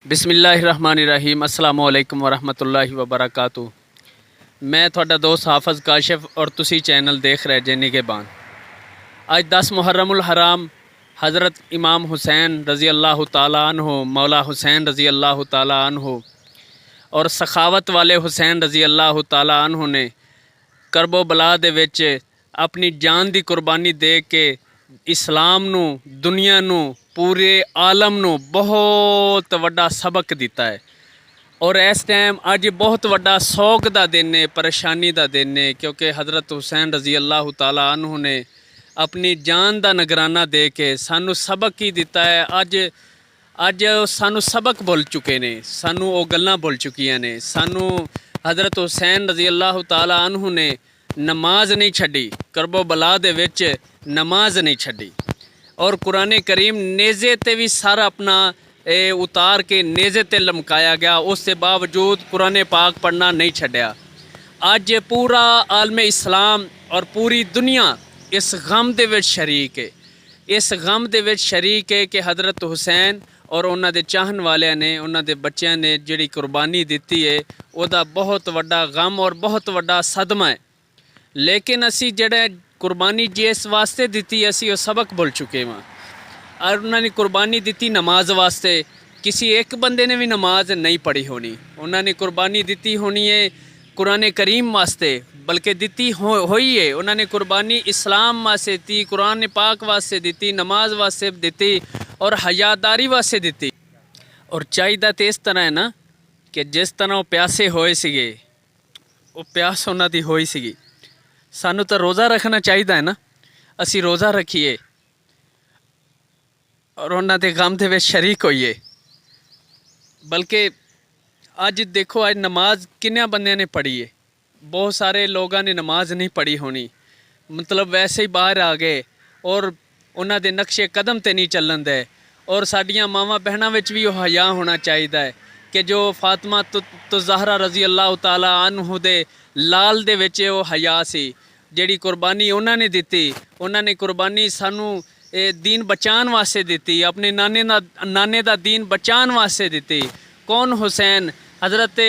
बिस्मिल्लाहिर्रहमानिर्रहीम अस्सलामु अलैकुम वरहमतुल्लाहि वबरकातुहू। मैं थोड़ा दोस्त हाफिज़ काशिफ और तुसी चैनल देख रहे जे निगहबान। आज 10 मुहर्रमुल हराम हज़रत इमाम हुसैन रज़ी अल्लाह ताला अन्हु, मौला हुसैन रज़ी अल्लाह ताला अन्हु और सखावत वाले हुसैन रज़ी अल्लाह ताला अन्हु ने करबो बला दे विच अपनी जान दी कुर्बानी दे के इस्लाम नू, दुनिया नू, पूरे आलम नू बहुत वड्डा सबक दिता है। और इस टाइम अज बहुत वड्डा सौग दा दिन है, परेशानी दा दिन है, क्योंकि हज़रत हुसैन रज़ी अल्लाह ताला अन्हु ने अपनी जान दा नगराना दे के सानू सबक ही दिता है। अज सानू सबक भुल चुके ने, सानू वो गल्लां भुल चुकियां ने। सानू हज़रत हुसैन रज़ी अल्लाह ताला अन्हु ने नमाज नहीं छड़ी, करबो बला दे विच नमाज नहीं छड़ी। और कुरान करीम नेज़े ते भी सारा अपना उतार के नेज़े ते लमकाया गया, उसके बावजूद कुरान पाक पढ़ना नहीं छड्या। अज पूरा आलम इस्लाम और पूरी दुनिया इस गम दे विच शरीक है, इस गम दे विच शरीक है कि हज़रत हुसैन और उन्हां दे चाहन वालियां ने, उन्हां दे बच्चियां ने जिहड़ी कुर्बानी दिती है, उहदा बहुत वड्डा गम और बहुत वड्डा सदमा है। लेकिन असी जिहड़े कुर्बानी जिस वास्ते दिती, असी वो सबक भुल चुके वहाँ। और उन्होंने कुर्बानी दिती नमाज वास्ते। किसी एक बंदे ने भी नमाज नहीं पढ़ी होनी, उन्होंने कुर्बानी दिती होनी है कुरान करीम वास्ते, बल्कि दिती हुई है। उन्होंने कुर्बानी इस्लाम वास्ते दी, कुरान पाक वास्ते दिती, नमाज वास्ते दिती और हयादारी वास्ते दिती। और चाहिदा तो इस तरह है ना कि जिस तरह वो प्यासे होए सीगे, वो प्यास उन्हां दी होई सीगी। सानू तो रोज़ा रखना चाहिए है ना, असी रोज़ा रखिए और उन्हां दे गम दे विच शरीक होइए। बल्कि अज देखो, अज नमाज किन्ने बंदियां ने पढ़ी है, बहुत सारे लोगों ने नमाज नहीं पढ़ी होनी, मतलब वैसे ही बाहर आ गए और उन्हां दे नक्शे कदम ते नहीं चलन दे। और साडियां मावां बहनां विच भी वो हया होना चाहिए है कि जो फातिमा तो ज़हरा रज़ी अल्लाह ताला अन्हु दे लाल दे विच वो हया सी, जिहड़ी कुर्बानी उन्होंने दिती, उन्होंने कुर्बानी सानू दीन बचाने वास्ते दिती, अपने नाने दा दीन बचाने वास्ते दिती। कौन हुसैन? हज़रत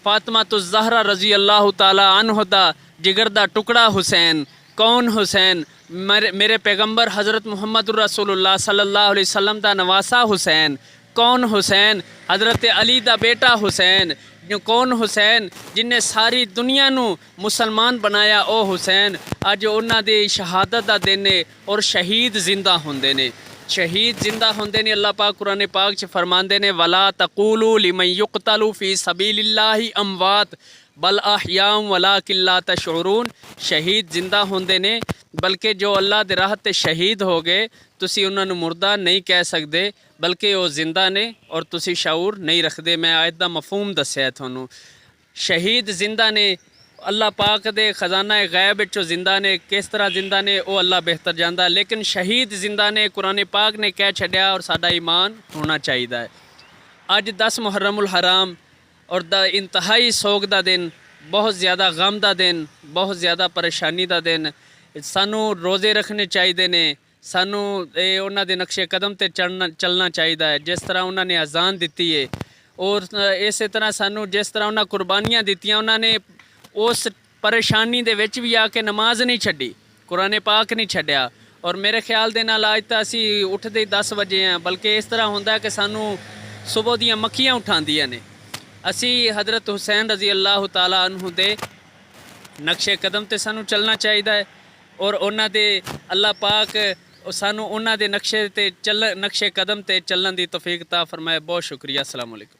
फातिमा तो ज़हरा रज़ी अल्लाह ताला अन्हु दा जिगर दा टुकड़ा हुसैन। कौन हुसैन? मेरे पैगंबर हज़रत मुहम्मद रसूलुल्लाह सल्लल्लाहु अलैहि वसल्लम दा नवासा हुसैन। कौन हुसैन? हज़रत अली दा बेटा हुसैन। कौन हुसैन? जिन्हें सारी दुनिया नू मुसलमान बनाया, ओ हुसैन। अज उन्हां दी शहादत दा दिन है और शहीद जिंदा होंदे ने, शहीद जिंदा होंदे ने। अल्लाह पाक कुरान पाक च फरमांदे ने, वला तक़ूलू लिमन युक़तलू फ़ी सबीलिल्लाहि अमवात बल अहयाउम वलाकिन ला तशऊरून। शहीद जिंदा होंदे ने, बल्कि जो अल्लाह दे राह ते शहीद हो गए, तुसी उन्हां नू मुर्दा नहीं कह सकदे, बल्कि वो जिंदा ने और तुसी शऊर नहीं रखते। मैं आयत दा मफहूम दस्या थोनू। शहीद जिंदा ने, अल्लाह पाक दे खजाना गैब विचों जिंदा ने, किस तरह जिंदा ने वो अल्लाह बेहतर जानदा, लेकिन शहीद जिंदा ने, कुरान पाक ने कह छड्या और साडा ईमान होना चाहिए है। अज 10 मुहर्रमुल हराम और द इंतहाई सोग दा दिन, बहुत ज़्यादा गम दा दिन, बहुत ज़्यादा परेशानी दा दिन। सानू रोज़े रखने चाहिए ने, सानू उन्हां दे नक्शे कदम ते चलना चाहिए है, जिस तरह उन्होंने अजान दी है। और इस तरह सानू जिस तरह उन्हें कुर्बानियाँ दित्तियां, उन्होंने उस परेशानी दे विच भी आके नमाज नहीं छड्डी, कुरान पाक नहीं छड्या। और मेरे ख्याल दे नाल अज तां असी उठदे 10 बजे हैं, बल्कि इस तरह होंदा है कि सानू सुबह दियां मक्खियां उठांदियां ने। असी हज़रत हुसैन रज़ी अल्लाह ताला अन्हु दे नक्शे कदम ते सानू चलना चाहिए है। और उन्हां दे अल्लाह पाक सानू उन्हां दे नक्शे कदम ते चलण दी तौफीक अता फरमाए। बहुत शुक्रिया। अस्सलाम वालेकुम।